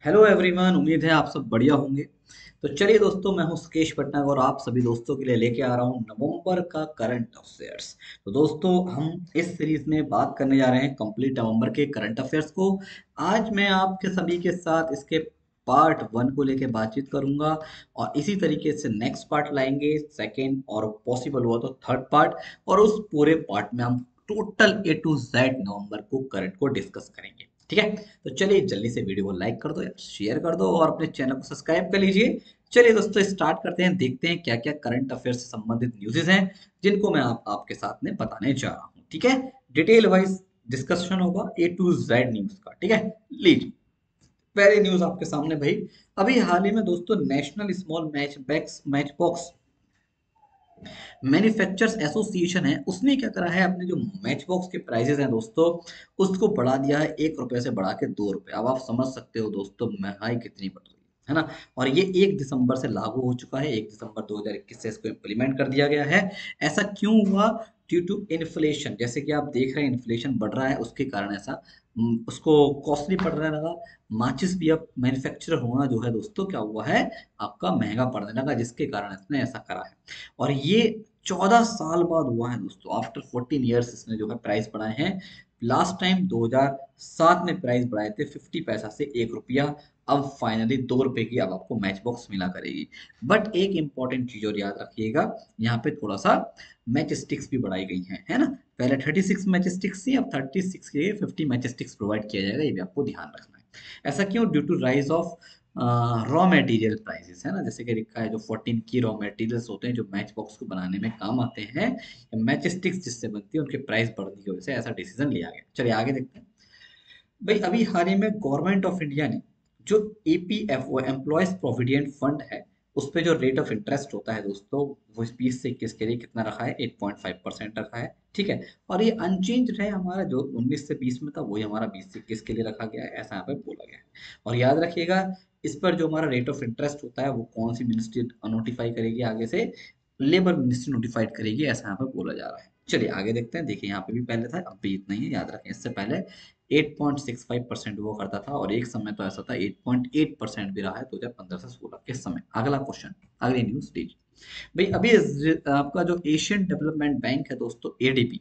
Hello everyone, उम्मीद है आप सब बढ़िया होंगे। तो चलिए दोस्तों, मैं हूं सुकेश पटनायक और आप सभी दोस्तों के लिए लेके आ रहा हूं नवंबर का करंट अफेयर्स। तो दोस्तों, हम इस सीरीज में बात करने जा रहे हैं कंप्लीट नवंबर के करंट अफेयर्स को। आज मैं आपके सभी के साथ इसके पार्ट वन को लेके बातचीत करूंगा और इसी तरीके से नेक्स्ट पार्ट लाएंगे, सेकेंड और पॉसिबल हुआ तो थर्ड पार्ट। और उस पूरे पार्ट में हम टोटल ए टू जेड नवंबर को करंट को डिस्कस करेंगे। ठीक है, तो चलिए जल्दी से वीडियो को लाइक कर दो यार, शेयर कर दो और अपने चैनल को सब्सक्राइब कर लीजिए। चलिए दोस्तों, स्टार्ट करते हैं, देखते हैं क्या क्या करंट अफेयर से संबंधित न्यूज़ेस हैं जिनको मैं आपके साथ में बताने जा रहा हूँ। ठीक है, डिटेल वाइज डिस्कशन होगा ए टू जेड न्यूज का। ठीक है, लीजिए पहले न्यूज आपके सामने भाई। अभी हाल ही में दोस्तों, national small match box manufacturers association है, उसने क्या करा है, अपने जो मैच बॉक्स के प्राइसेस हैं दोस्तों, उसको बढ़ा दिया है 1 रुपए से बढ़ा के 2 रुपए। अब आप समझ सकते हो दोस्तों, महंगाई कितनी बढ़ रही है ना। और ये 1 दिसंबर से लागू हो चुका है, 1 दिसंबर 2021 से इसको इम्प्लीमेंट कर दिया गया है। ऐसा क्यों हुआ? Due to inflation. जैसे कि आप देख रहे हैं, इन्फ्लेशन बढ़ रहा है, उसके कारण ऐसा उसको कॉस्टली पड़ रहा लगा। माचिस भी अब मैन्युफैक्चर होना जो है दोस्तों, क्या हुआ है, आपका महंगा पड़ने लगा, जिसके कारण इसने ऐसा करा है। और ये 14 साल बाद हुआ है दोस्तों, आफ्टर 14 ईयर्स इसने जो है प्राइस बढ़ाए हैं। लास्ट टाइम 2007 में प्राइस बढ़ाए थे 50 पैसा से 1 रुपया। अब फाइनली 2 रुपए की अब आपको मैच बॉक्स मिला करेगी। बट एक इंपॉर्टेंट चीज और याद रखिएगा, यहाँ पे थोड़ा सा मैच स्टिक्स भी बढ़ाई गई हैं, है ना। पहले 36 मैच स्टिक्स थी, अब 36 के लिए 50 मैच स्टिक्स प्रोवाइड किया जाएगा, ये भी आपको ध्यान रखना है। ऐसा क्यों? Due to rise of raw material prices, है ना। जैसे कि लिखा है, जो 14 की रॉ मटेरियल्स होते हैं जो मैच बॉक्स को बनाने में काम आते हैं, मैच स्टिक्स जिससे बनती है, उनके प्राइस बढ़ने की वजह से ऐसा डिसीजन लिया गया। चलिए आगे देखते हैं भाई। अभी हाल ही में गवर्नमेंट ऑफ इंडिया ने जो EPFO एम्प्लॉयज प्रोविडेंट फंड है, उस पे जो रेट ऑफ इंटरेस्ट होता है दोस्तों, वो 20 से 21 के लिए कितना रखा है, 8.5% रखा है। ठीक है, और ये अनचेंज है, हमारा जो 19 से 20 में था वही हमारा 20 से 21 के लिए रखा गया है, ऐसा यहाँ पे बोला गया है। और याद रखिएगा, इस पर जो हमारा रेट ऑफ इंटरेस्ट होता है वो कौन सी मिनिस्ट्री नोटिफाई करेगी आगे से, लेबर मिनिस्ट्री नोटिफाइड करेगी, ऐसा यहाँ पे बोला जा रहा है। चलिए आगे देखते हैं। देखिए यहाँ पे भी पहले था, अब भी इतना ही है, याद रखें। इससे पहले 8.65% हुआ करता था और एक समय तो ऐसा था 8.8% भी रहा है 2015 से 16 के समय। अगला क्वेश्चन, अगली न्यूज लीजिए भाई। अभी आपका जो एशियन डेवलपमेंट बैंक है दोस्तों, ADB,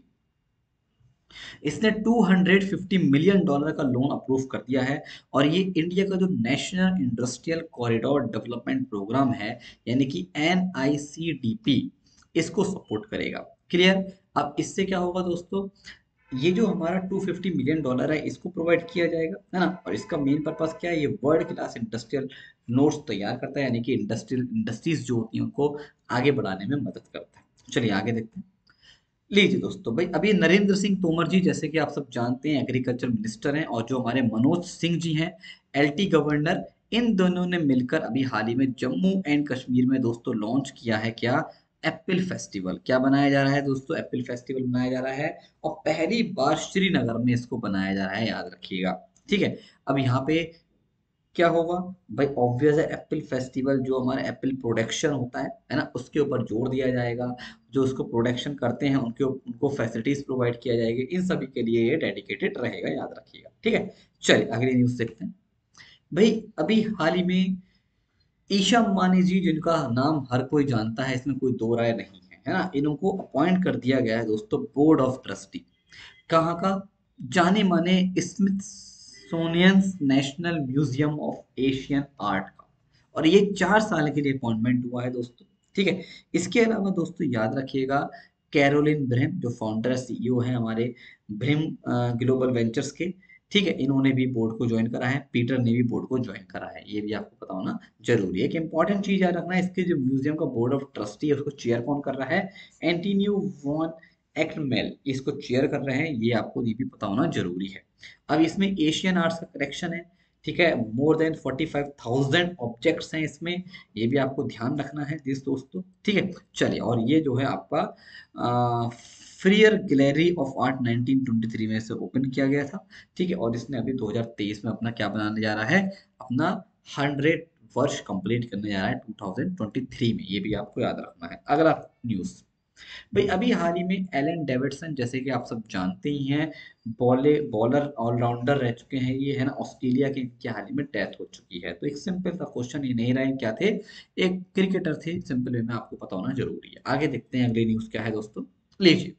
इसने $250 मिलियन का लोन अप्रूव कर दिया है। और ये इंडिया का जो national industrial corridor development programme है, यानी कि NICDP, इसको सपोर्ट करेगा। क्लियर? अब इससे क्या होगा दोस्तों, ये जो हमारा $250 मिलियन है, इसको प्रोवाइड किया जाएगा, है ना। और इसका मेन पर्पस क्या है, ये वर्ल्ड क्लास इंडस्ट्रियल नोट्स तैयार करता है, यानी कि इंडस्ट्रियल इंडस्ट्रीज जो होती हैं उनको आगे बढ़ाने में मदद करता है। चलिए आगे देखते हैं। लीजिए दोस्तों भाई, अभी नरेंद्र सिंह तोमर जी, जैसे कि आप सब जानते हैं, एग्रीकल्चर मिनिस्टर हैं, और जो हमारे मनोज सिंह जी हैं, LT गवर्नर, इन दोनों ने मिलकर अभी हाल ही में जम्मू एंड कश्मीर में दोस्तों लॉन्च किया है क्या, एप्पल फेस्टिवल। क्या बनाया जा रहा है दोस्तों? एप्पल फेस्टिवल बनाया जा रहा है, और पहली बार श्रीनगर में इसको बनाया जा रहा है, याद रखिएगा। ठीक है, अब यहाँ पे क्या होगा भाई, ऑब्वियस है, एप्पल फेस्टिवल जो हमारा एप्पल प्रोडक्शन होता है ना, उसके ऊपर जोर दिया जाएगा। जो उसको प्रोडक्शन करते हैं उनके उनको फैसिलिटीज प्रोवाइड किया जाएगी, इन सभी के लिए ये डेडिकेटेड रहेगा, याद रखिएगा। ठीक है, चलिए अगली न्यूज देखते हैं भाई। अभी हाल ही में ईशा अंबानी जी, जिनका नाम हर कोई जानता है, इसमें कोई दो राय नहीं है ना, इनको अपॉइंट कर दिया गया है दोस्तों बोर्ड ऑफ ट्रस्टी। कहाँ का? जाने माने Smithsonian national museum of Asian art का। और ये 4 साल के लिए अपॉइंटमेंट हुआ है दोस्तों। ठीक है, इसके अलावा दोस्तों याद रखिएगा, कैरोलिन ब्रिम जो फाउंडर CEO है हमारे ब्रिम ग्लोबल वेंचर्स के, ठीक है, इन्होंने भी बोर्ड को ज्वाइन करा है। पीटर ने भी बोर्ड को ज्वाइन करा है, ये भी आपको पता होना जरूरी है। एक इंपॉर्टेंट चीज याद रखना है, इसके जो म्यूजियम का बोर्ड ऑफ ट्रस्टी है, उसको चेयर कौन कर रहा है, एंटीनियो वॉन एक्टमेल इसको चेयर कर रहे हैं, ये आपको ये भी पता होना जरूरी है। अब इसमें एशियन आर्ट्स का कलेक्शन है। ठीक है, मोर देन 45,000 ऑब्जेक्ट्स हैं इसमें, ये भी आपको ध्यान रखना है जिस दोस्तों। ठीक है, चलिए, और ये जो है आपका फ्रियर गैलरी ऑफ आर्ट 1923 में से ओपन किया गया था। ठीक है, और इसने अभी 2023 में अपना क्या बनाने जा रहा है, अपना 100 वर्ष कंप्लीट करने जा रहा है 2023 में, ये भी आपको याद रखना है। अगला न्यूज भाई अभी हाल ही में एलन डेविडसन, जैसे कि आप सब जानते ही हैं, बॉलर ऑलराउंडर रह चुके हैं ये, है ना, ऑस्ट्रेलिया के, इनकी हाल ही में डेथ हो चुकी है। तो एक सिंपल सा क्वेश्चन, ये नहीं रहे क्या थे, एक क्रिकेटर थे, सिंपल वे में आपको पता होना जरूरी है। आगे देखते हैं अगली न्यूज क्या है दोस्तों, लीजिए।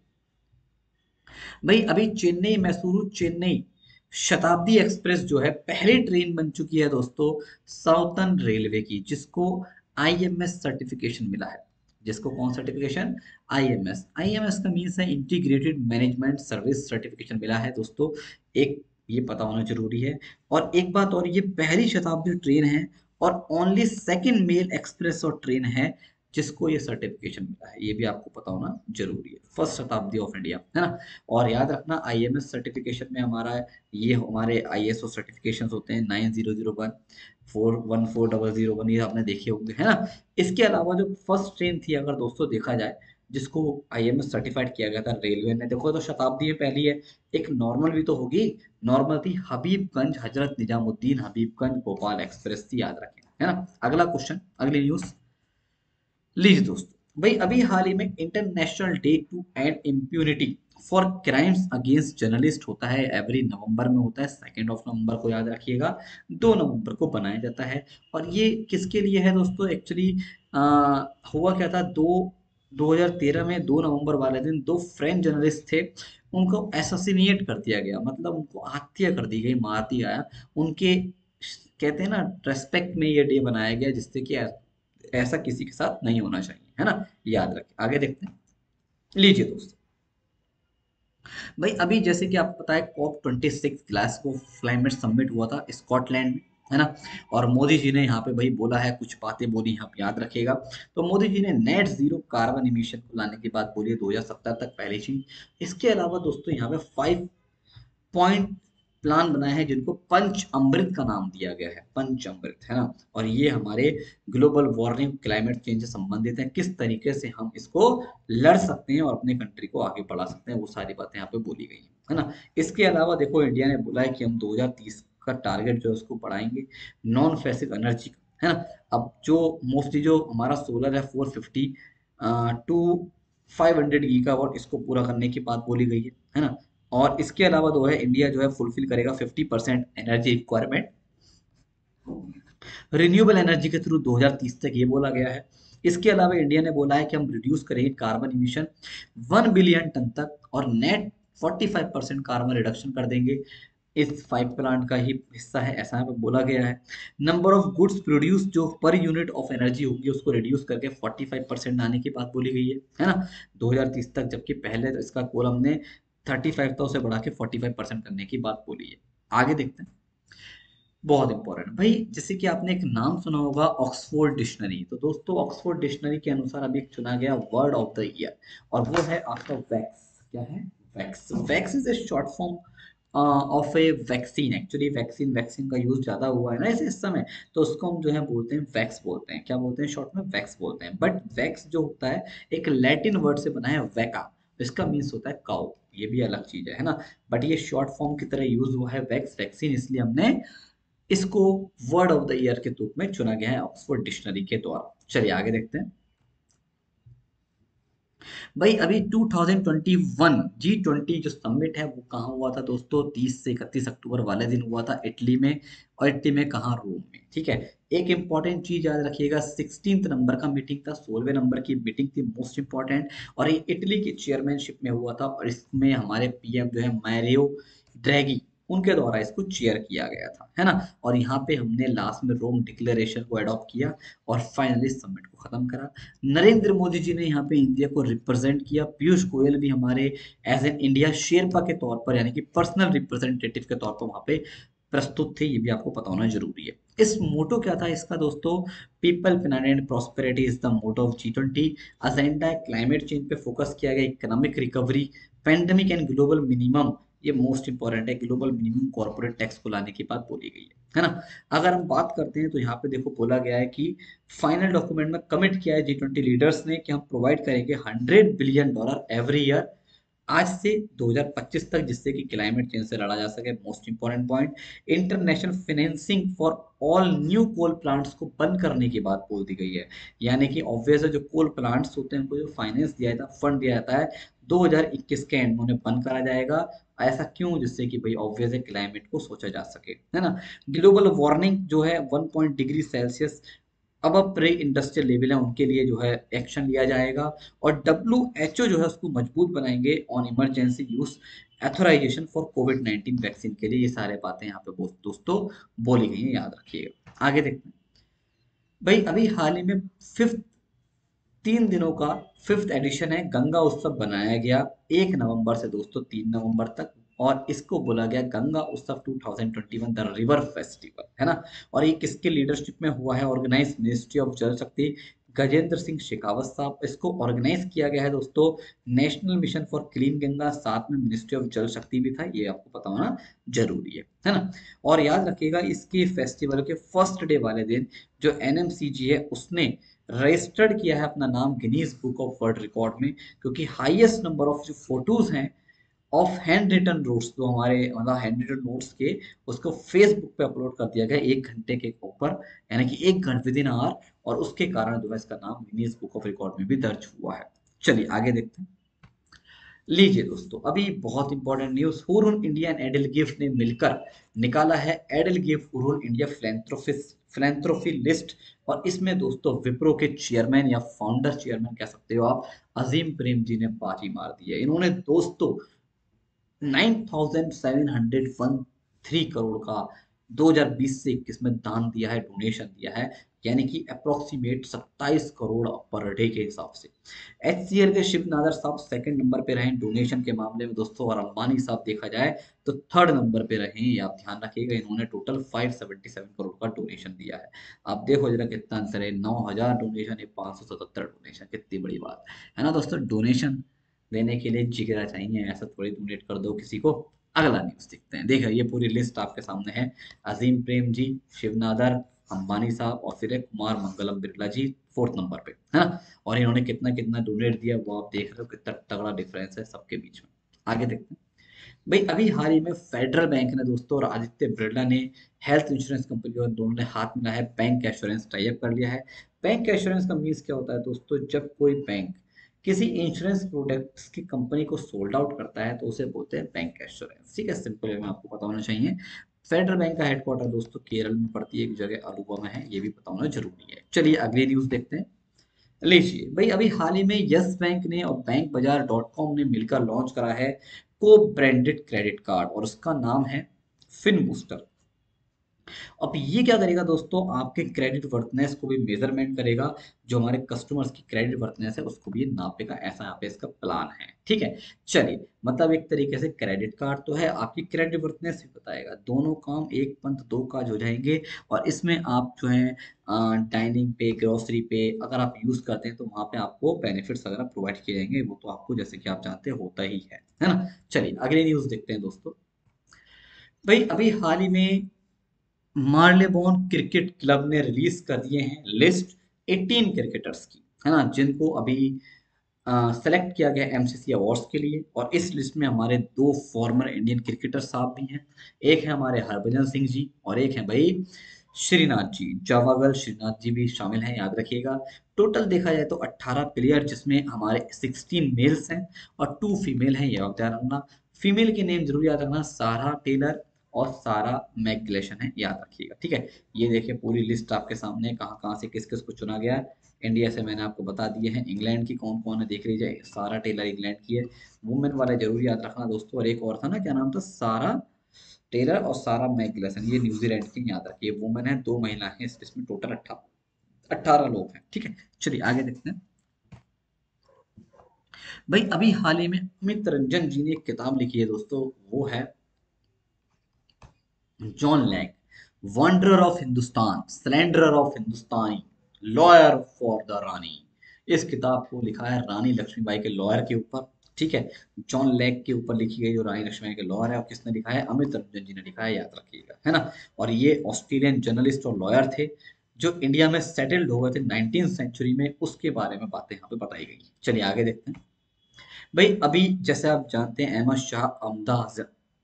भाई अभी चेन्नई मैसूरू चेन्नई शताब्दी एक्सप्रेस जो है पहली ट्रेन बन चुकी है दोस्तों, साउथर्न रेलवे की, जिसको आईएमएस सर्टिफिकेशन मिला है। जिसको कौन सर्टिफिकेशन, आईएमएस। आईएमएस का मीन्स है इंटीग्रेटेड मैनेजमेंट सर्विस सर्टिफिकेशन मिला है दोस्तों, एक ये पता होना जरूरी है। और एक बात और, ये पहली शताब्दी ट्रेन है और ओनली सेकंड मेल एक्सप्रेस और ट्रेन है जिसको ये सर्टिफिकेशन मिला है, ये भी आपको पता होना जरूरी है। फर्स्ट शताब्दी ऑफ इंडिया, है ना। और याद रखना आईएमएस सर्टिफिकेशन में हमारा, ये हमारे आईएसओ सर्टिफिकेशन होते हैं 9001, 414001, ये आपने देखे होंगे, है ना। इसके अलावा जो फर्स्ट ट्रेन थी, अगर दोस्तों देखा जाए, जिसको आईएमएस सर्टिफाइड किया गया था रेलवे ने, देखो तो शताब्दी में पहली है। एक नॉर्मल भी तो होगी, नॉर्मल थी हबीबगंज हजरत निजामुद्दीन हबीबगंज भोपाल एक्सप्रेस थी, याद रखें, है ना। अगला क्वेश्चन, अगली न्यूज लीजिए दोस्तों। भाई अभी हाल ही में international day to end impunity for crimes against journalist होता है, एवरी नवंबर में होता है, 2 नवंबर को याद रखिएगा, 2 नवंबर को बनाया जाता है। और ये किसके लिए है दोस्तों, एक्चुअली हुआ क्या था, 2013 में 2 नवंबर वाले दिन दो फ्रेंच जर्नलिस्ट थे, उनको एसोसिनेट कर दिया गया, मतलब उनको हत्या कर दी गई, मार दिया गया उनके, कहते हैं ना, रेस्पेक्ट में ये डे बनाया गया, जिससे कि ऐसा किसी के साथ नहीं होना चाहिए, है ना। याद रखें, आगे देखते हैं, लीजिए दोस्तों। भाई अभी जैसे कि आपको पता है, COP26 ग्लासगो क्लाइमेट समिट हुआ था स्कॉटलैंड में, है ना। और मोदी जी ने यहाँ पे भाई बोला है, कुछ बातें बोली, यहाँ पे याद रखिएगा। तो मोदी जी ने नेट जीरो कार्बन इमिशन को लाने की बात बोली है 2070 तक, पहली चीज। इसके अलावा दोस्तों यहाँ पे 5 पॉइंट प्लान बनाए हैं, जिनको पंच अमृत का नाम दिया गया है, पंच अमृत, है ना। और ये हमारे ग्लोबल वार्मिंग क्लाइमेट चेंज से संबंधित है, किस तरीके से हम इसको लड़ सकते हैं और अपने कंट्री को आगे बढ़ा सकते हैं, वो सारी बातें यहाँ पे बोली गई है ना। इसके अलावा देखो, इंडिया ने बोला है कि हम 2030 का टारगेट जो है उसको बढ़ाएंगे, नॉन पैसिव एनर्जी का, है ना। अब जो मोस्टली जो हमारा सोलर है 450 टू 500 गीगावाट, इसको पूरा करने की बात बोली गई है ना। और इसके अलावा जो है, इंडिया जो है फुलफिल करेगा 50% एनर्जी रिक्वायरमेंट रिन्यूएबल एनर्जी के थ्रू 2030 तक, ये बोला गया है। इसके अलावा इंडिया ने बोला है कि हम रिड्यूस करेंगे कार्बन इमिशन 1 बिलियन टन तक, और नेट 45% कार्बन रिडक्शन कर देंगे, इस 5 प्लांट का ही हिस्सा है, ऐसा यहाँ पे बोला गया है। नंबर ऑफ गुड्स प्रोड्यूस जो पर यूनिट ऑफ एनर्जी होगी, उसको रिड्यूस करके 45% लाने की बात बोली गई है ना, 2030 तक। जबकि पहले तो इसका गोल हमने 35 था, उसे बढ़ा के 45% करने की बात बोली है। आगे देखते हैं, बहुत इंपॉर्टेंट भाई, जैसे कि आपने एक नाम सुना होगा, ऑक्सफोर्ड डिक्शनरी। तो दोस्तों ऑक्सफोर्ड डिक्शनरी के अनुसार अभी एक चुना गया वर्ड ऑफ द ईयर, और वो है आपका वैक्स। क्या है, wax. Wax is a short form of A vaccine. Actually vaccine, vaccine का यूज ज्यादा हुआ है ना इस समय, तो उसको हम जो है बोलते हैं वैक्स बोलते हैं। क्या बोलते हैं, शॉर्ट में वैक्स बोलते हैं। बट वैक्स जो होता है, एक लैटिन वर्ड से बना है, वैका, इसका मीन्स होता है काउ, ये भी अलग चीज है ना। बट ये शॉर्ट फॉर्म की तरह यूज हुआ है वैक्स, वैक्सीन, इसलिए हमने इसको वर्ड ऑफ द ईयर के रूप में चुना गया है ऑक्सफोर्ड डिक्शनरी के द्वारा। चलिए आगे देखते हैं। भाई अभी 2021 G20 जो समिट है, वो कहाँ हुआ था दोस्तों, 30 से 31 अक्टूबर वाले दिन हुआ था इटली में। और इटली में कहाँ, रोम में, ठीक है। एक इंपॉर्टेंट चीज याद रखिएगा, 16 नंबर का मीटिंग था, 16वें नंबर की मीटिंग थी, मोस्ट इंपॉर्टेंट। और ये इटली की चेयरमैनशिप में हुआ था, और इसमें हमारे पीएम जो है मैरियो ड्रैगी, उनके द्वारा इसको चेयर किया गया था, है ना। और यहाँ पे हमने लास्ट में रोम डिक्लेरेशन को अडॉप्ट किया और फाइनली समिट को खत्म करा। नरेंद्र मोदी जी ने यहाँ पे इंडिया को रिप्रेजेंट किया, पीयूष गोयल भी हमारे एज एन इंडिया शेरपा के तौर पर, यानी कि पर्सनल रिप्रेजेंटेटिव के तौर पर वहां पे प्रस्तुत थे, ये भी आपको पता होना जरूरी है। इस मोटो क्या था इसका दोस्तों, people plan and prosperity is the motto of G20। Agenda climate change पे फोकस किया गया, economic recovery, pandemic and global minimum, ये मोस्ट इंपॉर्टेंट है, ग्लोबल मिनिमम कॉर्पोरेट टैक्स को लाने की बात बोली गई है ना। अगर हम बात करते हैं तो यहाँ पे देखो बोला गया है कि फाइनल डॉक्यूमेंट में कमिट किया है G20 लीडर्स ने कि हम प्रोवाइड करेंगे $100 बिलियन एवरी ईयर आज से 2025 तक, जिससे कि क्लाइमेट चेंज से लड़ा जा सके। Most important point, international financing for all new coal plants को बंद करने की बात बोल दी गई है। यानी कि ऑब्वियस है, जो कोल प्लांट्स होते हैं उनको जो फाइनेंस दिया जाता है, फंड दिया जाता है, 2021 के एंड में उन्हें बंद करा जाएगा। ऐसा क्यों? जिससे कि भाई ऑब्वियस है, क्लाइमेट को सोचा जा सके, है ना। ग्लोबल वार्मिंग जो है 1 डिग्री सेल्सियस अब प्री इंडस्ट्रियल लेवल है, उनके लिए जो है एक्शन लिया जाएगा। और WHO जो है उसको मजबूत बनाएंगे on emergency use authorisation for covid vaccine के लिए। ये सारे बातें यहाँ पे दोस्तों बोली गई हैं, याद रखिएगा। आगे देखते हैं। भाई अभी हाल ही में फिफ्थ 3 दिनों का फिफ्थ एडिशन है गंगा उत्सव बनाया गया, 1 नवंबर से दोस्तों 3 नवंबर तक। और इसको बोला गया गंगा उत्सव 2021 द रिवर फेस्टिवल, है ना। और ये किसके लीडरशिप में हुआ है? ऑर्गेनाइज मिनिस्ट्री ऑफ जल शक्ति, गजेंद्र सिंह शेखावत साहब। इसको ऑर्गेनाइज किया गया है दोस्तों national mission for clean Ganga, साथ में मिनिस्ट्री ऑफ जल शक्ति भी था, ये आपको पता होना जरूरी है ना। और याद रखिएगा, इसके फेस्टिवल के फर्स्ट डे वाले दिन जो NMCG है उसने रजिस्टर्ड किया है अपना नाम Guinness book of world record में, क्योंकि हाईएस्ट नंबर ऑफ जो फोटोज हैं ऑफ हैंड रिटन नोट्स, जो हमारे मतलब हैंड रिटन नोट्स के, उसको फेसबुक पे अपलोड कर दिया गया 1 घंटे के ऊपर, यानी कि 1 घंटे विदिन आवर। और उसके कारण जो है इसका नाम गिनीज बुक ऑफ रिकॉर्ड में भी दर्ज हुआ है। चलिए आगे देखते हैं। लीजिए दोस्तों, अभी बहुत important news, Hurun India and Edel gift ने मिलकर निकाला है Edel gift Hurun India philanthropy list. और इसमें दोस्तों विप्रो के चेयरमैन या फाउंडर चेयरमैन कह सकते हो आप, अजीम प्रेम जी ने बाजी मार दी है। इन्होंने दोस्तों 9,713 करोड़ का 2020 से 21 में दान दिया है, डोनेशन दिया है, यानी कि अप्रोक्सीमेट 27 करोड़ पर डे के हिसाब से। HCL के शिव नादर साहब सेकंड नंबर पे रहे डोनेशन के मामले में दोस्तों, और अंबानी साहब देखा जाए तो थर्ड नंबर पे रहे। ये आप ध्यान रखिएगा, इन्होंने टोटल 577 करोड़ का डोनेशन दिया है। आप देखो जरा कितना आंसर है, 9,000 डोनेशन है, 577 डोनेशन, कितनी बड़ी बात है ना दोस्तों। डोनेशन देने के लिए जिगरा चाहिए, ऐसा थोड़ी डोनेट कर दो किसी को। अगला न्यूज देखते हैं। देखो ये पूरी लिस्ट आपके सामने है, अजीम प्रेम जी, शिवनादर, अंबानी साहब, और फिर है कुमार मंगलम बिरला जी फोर्थ नंबर पे, है ना। और इन्होंने कितना कितना डोनेट दिया वो आप देख रहे हो, कितना तगड़ा डिफरेंस है सबके बीच में। आगे देखते हैं। भाई अभी हाल ही में फेडरल बैंक ने दोस्तों और आदित्य बिरला ने हेल्थ इंश्योरेंस कंपनी और दोनों ने हाथ मिला है, बैंक एश्योरेंस टाई अप कर लिया है। बैंक एश्योरेंस का मीन्स क्या होता है दोस्तों? जब कोई बैंक किसी इंश्योरेंस प्रोडक्ट्स की कंपनी को सोल्ड आउट करता है तो उसे बोलते हैं बैंक एश्योरेंस। ठीक है, सिंपल वे में आपको पता होना चाहिए। फेडरल बैंक का हेडक्वार्टर दोस्तों केरल में पड़ती है, एक जगह अरुवा में है, ये भी पता होना जरूरी है। चलिए अगली न्यूज देखते हैं। लीजिए भाई, अभी हाल ही में यस बैंक ने और बैंक बाजार .com ने मिलकर लॉन्च करा है को ब्रांडेड क्रेडिट कार्ड, और उसका नाम है फिन बूस्टर। अब ये क्या करेगा दोस्तों? आपके क्रेडिट वर्थनेस को भी मेजरमेंट करेगा, जो हमारे कस्टमर्स की क्रेडिट वर्थनेस है उसको भी ये नापेगा, ऐसा यहाँ पे इसका प्लान है। ठीक है, चलिए मतलब एक तरीके से क्रेडिट कार्ड तो है, आपकी क्रेडिट वर्थनेस भी बताएगा, दोनों काम एक पंथ दो काज हो जाएंगे। और इसमें आप जो है डाइनिंग पे, ग्रोसरी पे अगर आप यूज करते हैं तो वहाँ पे आपको बेनिफिट्स वगैरह प्रोवाइड किए जाएंगे, वो तो आपको जैसे कि आप जानते हैं होता ही है ना। चलिए अगली न्यूज देखते हैं दोस्तों। भाई अभी हाल ही में मार्लेबोन क्रिकेट क्लब ने रिलीज कर दिए हैं लिस्ट 18 क्रिकेटर्स की, है ना, जिनको अभी सेलेक्ट किया गया MCC अवार्ड्स के लिए। और इस लिस्ट में हमारे दो फॉर्मर इंडियन क्रिकेटर साहब भी हैं, एक है हमारे हरभजन सिंह जी और एक है भाई श्रीनाथ जी, जावागल श्रीनाथ जी भी शामिल हैं, याद रखिएगा। टोटल देखा जाए तो 18 प्लेयर, जिसमें हमारे 16 मेल्स हैं और 2 फीमेल हैं, ये आप ध्यान रखना। फीमेल के नेम जरूर याद रखना, सारा टेलर और सारा मैकग्लेशन है, याद रखिएगा। ठीक है, ये देखिए पूरी लिस्ट आपके सामने, कहाँ कहाँ से किस किस को चुना गया है। इंडिया से मैंने आपको बता दिए हैं, इंग्लैंड की कौन कौन है देख लीजिए, सारा टेलर इंग्लैंड की है। वुमेन वाले जरूर याद रखना दोस्तों, और एक और था ना, क्या नाम था, सारा टेलर और सारा मैकग्लेसन, ये न्यूजीलैंड की, याद रखिए। वुमेन है, 2 महिला है इस लिस्ट में, टोटल 18 लोग हैं। ठीक है, चलिए आगे देखते हैं। भाई अभी हाल ही में अमित रंजन जी ने एक किताब लिखी है दोस्तों, वो है John Lang, wanderer of Hindustan, slanderer of Hindustani, lawyer for the Rani. इस किताब को लिखा है रानी लक्ष्मीबाई के लॉयर के ऊपर। ठीक है, जॉन लैंग के ऊपर लिखी गई जो रानी लक्ष्मीबाई के लॉयर है, और किसने लिखा है? अमित रंजन जी ने लिखा है, याद रखिएगा, है ना। और ये ऑस्ट्रेलियन जर्नलिस्ट और लॉयर थे जो इंडिया में सेटल्ड हो गए थे 19th सेंचुरी में, उसके बारे में बातें यहाँ पे बताई गई। चलिए आगे देखते हैं। भाई अभी जैसे आप जानते हैं अहमद शाह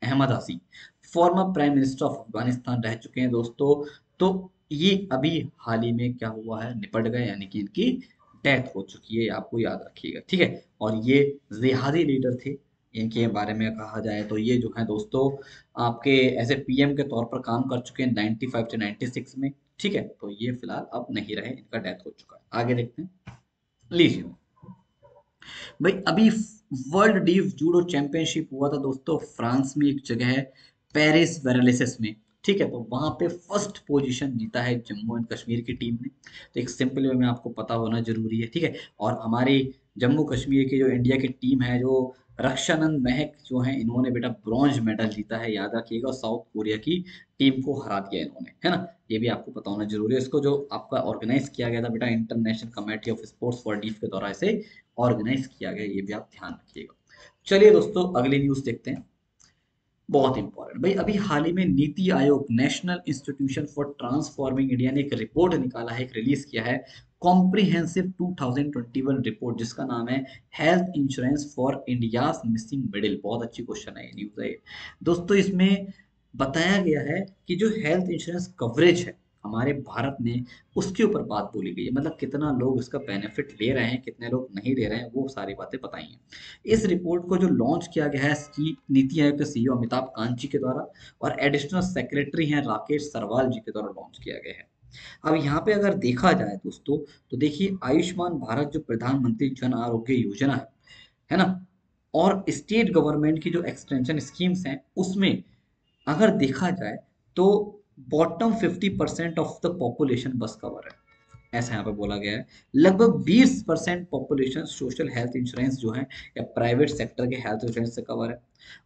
अहमद आजी former prime minister of Afghanistan रह चुके हैं दोस्तों। तो ये अभी हाल ही में क्या हुआ है, निपट गए, यानी कि इनकी डेथ हो चुकी है, आपको याद रखिएगा, ठीक है। और ये जिहादी लीडर थे। इनके बारे में कहा जाए तो ये जो है दोस्तों आपके एज ए पीएम के तौर पर काम कर चुके हैं 95 से 96 में, ठीक है। तो ये फिलहाल अब नहीं रहे, इनका डेथ हो चुका है। आगे देखते हैं, लीजिए भाई अभी वर्ल्ड डीप जूडो चैंपियनशिप हुआ था दोस्तों, फ्रांस में एक जगह है पेरिस वेरालिसिस में, ठीक है। तो वहां पे फर्स्ट पोजीशन जीता है जम्मू एंड कश्मीर की टीम ने। तो एक सिंपल वे में आपको पता होना जरूरी है, ठीक है। और हमारी जम्मू कश्मीर की जो इंडिया की टीम है, जो रक्षानंद महक जो है, इन्होंने बेटा ब्रॉन्ज मेडल जीता है, याद रखिएगा। साउथ कोरिया की टीम को हरा दिया इन्होंने, है ना। ये भी आपको पता होना जरूरी है। इसको जो आपका ऑर्गेनाइज किया गया था बेटा, international committee of sports for deaf के द्वारा इसे ऑर्गेनाइज किया गया, ये भी आप ध्यान रखिएगा। चलिए दोस्तों अगली न्यूज देखते हैं, बहुत इंपॉर्टेंट भाई। अभी हाल ही में NITI Aayog national institution for transforming India ने एक रिपोर्ट निकाला है, एक रिलीज किया है, कॉम्प्रिहेंसिव 2021 रिपोर्ट, जिसका नाम है health insurance for India's missing middle. बहुत अच्छी क्वेश्चन है, न्यूज है ये। दोस्तों इसमें बताया गया है कि जो हेल्थ इंश्योरेंस कवरेज है हमारे भारत में, उसके ऊपर बात बोली गई है। मतलब कितना लोग इसका बेनिफिट ले रहे हैं, कितने लोग नहीं ले रहे हैं, वो सारी बातें बताई हैं। इस रिपोर्ट को जो लॉन्च किया गया है नीति आयोग के सीईओ अमिताभ कांत जी के द्वारा, और एडिशनल सेक्रेटरी हैं राकेश सरवाल जी के द्वारा लॉन्च किया गया है। अब यहाँ पे अगर देखा जाए दोस्तों, तो देखिए आयुष्मान भारत जो प्रधानमंत्री जन आरोग्य योजना है ना, और स्टेट गवर्नमेंट की जो एक्सटेंशन स्कीम्स हैं, उसमें अगर देखा जाए तो बॉटम 50% ऑफ द पॉपुलेशन बस कवर है, ऐसा यहाँ पे बोला गया है। लगभग 20% पॉपुलेशन सोशल हेल्थ इंश्योरेंस जो है या प्राइवेट सेक्टर के हेल्थ इंश्योरेंस से कवर है,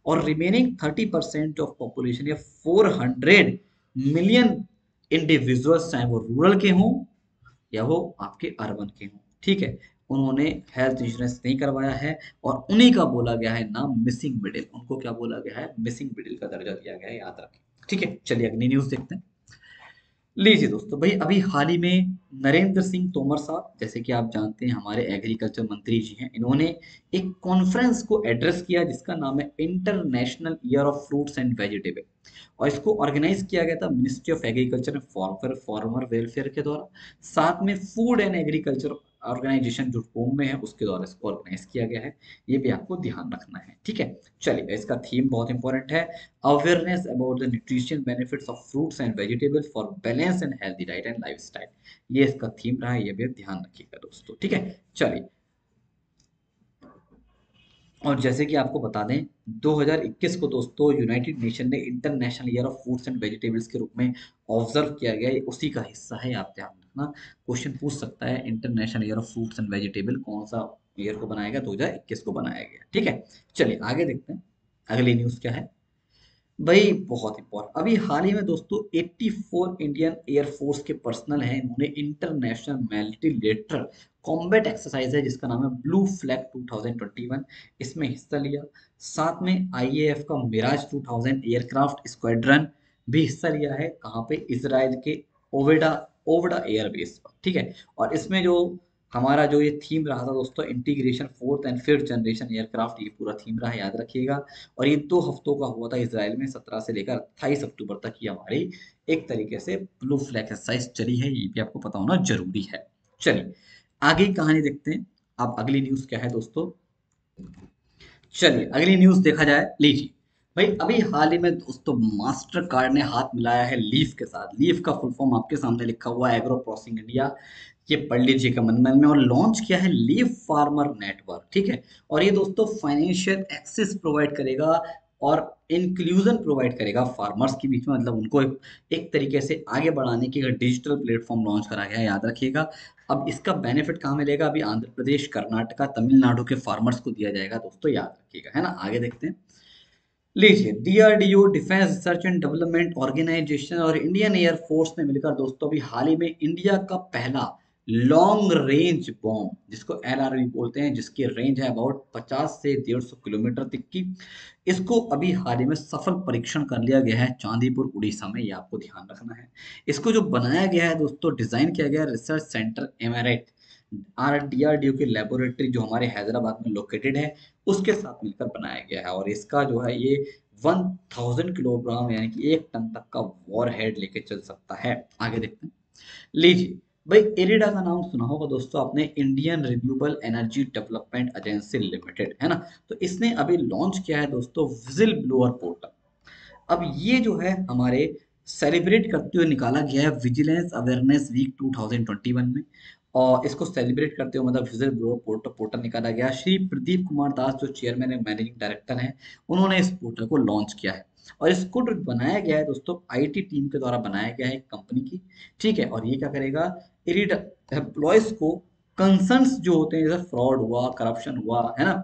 और रिमेनिंग 30% ऑफ पॉपुलेशन या 400 मिलियन इंडिविजुअल्स, चाहे वो रूरल के हों या वो आपके अर्बन के हों, ठीक है, उन्होंने हेल्थ इंश्योरेंस नहीं करवाया है। और उन्हीं का बोला गया है नाम मिसिंग मिडिल, उनको क्या बोला गया है, मिसिंग मिडिल का दर्जा दिया गया है, याद रखें, ठीक है। चलिए अगली न्यूज देखते हैं, लीजिए दोस्तों भाई अभी हाल ही में नरेंद्र सिंह तोमर साहब, जैसे कि आप जानते हैं हमारे एग्रीकल्चर मंत्री जी हैं, इन्होंने एक कॉन्फ्रेंस को एड्रेस किया जिसका नाम है international year of fruits and vegetable. और इसको ऑर्गेनाइज किया गया था ministry of agriculture and farmer welfare के द्वारा, साथ में फूड एंड एग्रीकल्चर ऑर्गेनाइजेशन जो रोम में है उसके द्वारा इसको ऑर्गेनाइज किया गया है। ये भी आपको ध्यान रखना है, ठीक है। चलिए इसका थीम बहुत इंपॉर्टेंट है, awareness about the nutrition benefits of fruits and vegetables for balance and healthy diet and lifestyle. ये इसका थीम रहा है, ये भी ध्यान रखिएगा दोस्तों, ठीक है। चलिए, और जैसे कि आपको बता दें 2021 को दोस्तों यूनाइटेड नेशन ने international year of fruits and vegetables के रूप में ऑब्जर्व किया गया है, ये उसी का हिस्सा है, आप ध्यान रखना। क्वेश्चन पूछ सकता है international year of fruits and vegetable कौन सा ईयर को बनाया गया, 2021 को बनाया गया, ठीक है। चलिए आगे देखते हैं, अगली न्यूज क्या है भाई, बहुत इंपॉर्टेंट। अभी हाल ही में दोस्तों 84 इंडियन एयरफोर्स के पर्सनल हैं, इन्होंने इंटरनेशनल मल्टीलेटरल कॉम्बैट एक्सरसाइज है जिसका नाम है ब्लू फ्लैग 2021, इसमें हिस्सा लिया। साथ में आईएएफ का मिराज 2000 एयरक्राफ्ट स्क्वाड्रन भी हिस्सा लिया है, कहाँ पे, इजराइल के ओवेडा ओवडा एयरबेस पर, ठीक है। और इसमें जो हमारा जो ये थीम रहा था दोस्तों, integration fourth and fifth generation aircraft, ये पूरा थीम रहा, याद रखिएगा। और ये 2 हफ्तों का हुआ था इसराइल में, 17 से लेकर 28 अक्टूबर तक की हमारी एक तरीके से ब्लू फ्लैग एक्सरसाइज चली है, ये भी आपको पता होना जरूरी है। चलिए आगे की कहानी देखते हैं। अब अगली न्यूज क्या है दोस्तों, चलिए अगली न्यूज देखा जाए, लीजिए भाई अभी हाल ही में दोस्तों मास्टर कार्ड ने हाथ मिलाया है लीफ के साथ। लीफ का फुल फॉर्म आपके सामने लिखा हुआ है, एग्रो प्रोसेसिंग इंडिया, ये पढ़ लीजिएगा मन मन में। और लॉन्च किया है लीफ फार्मर नेटवर्क, ठीक है। और ये दोस्तों फाइनेंशियल एक्सेस प्रोवाइड करेगा और इंक्लूजन प्रोवाइड करेगा फार्मर्स के बीच में, मतलब उनको एक तरीके से आगे बढ़ाने की डिजिटल प्लेटफॉर्म लॉन्च करा गया है, याद रखिएगा। अब इसका बेनिफिट कहाँ मिलेगा, अभी आंध्र प्रदेश, कर्नाटका, तमिलनाडु के फार्मर्स को दिया जाएगा दोस्तों, याद रखिएगा, है ना। आगे देखते हैं, लीजिए DRDO defence research and development organisation और इंडियन एयर फोर्स ने मिलकर दोस्तों अभी हाल ही में इंडिया का पहला लॉन्ग रेंज बॉम्ब, जिसको एलआरबी बोलते हैं, जिसकी रेंज है अबाउट 50 से 150 किलोमीटर तक की, इसको अभी हाल ही में सफल परीक्षण कर लिया गया है चांदीपुर उड़ीसा में, ये आपको ध्यान रखना है। इसको जो बनाया गया है दोस्तों, डिजाइन किया गया है रिसर्च सेंटर एमेरेट DRDO की लेबोरेटरी जो हमारे हैदराबाद में लोकेटेड है उसके साथ मिलकर बनाया गया है, और इसका जो है ये 1000 किलोग्राम यानी कि 1 टन तक का वॉर हेड लेके चल सकता है। आगे देखते हैं। लीजिए भाई, इरिडा का नाम सुना होगा दोस्तों आपने, Indian renewable energy development agency limited, है ना। तो इसने अभी लॉन्च किया है दोस्तों विजिल ब्लोअर पोर्टल। अब ये जो है हमारे सेलिब्रेट करते हुए निकाला गया है विजिलेंस अवेयरनेस वीक 2021 में, और इसको सेलिब्रेट करते हुए मतलब विजिल ब्लो पोर्टल निकाला गया। श्री प्रदीप कुमार दास जो चेयरमैन एंड मैनेजिंग डायरेक्टर हैं, उन्होंने इस पोर्टल को लॉन्च किया है। और इसको जो बनाया गया है दोस्तों आईटी टीम के द्वारा बनाया गया है एक कंपनी की, ठीक है। और ये क्या करेगा, इरिड एम्प्लॉयज को कंसर्न्स जो होते हैं जैसे फ्रॉड हुआ, करप्शन हुआ, है ना,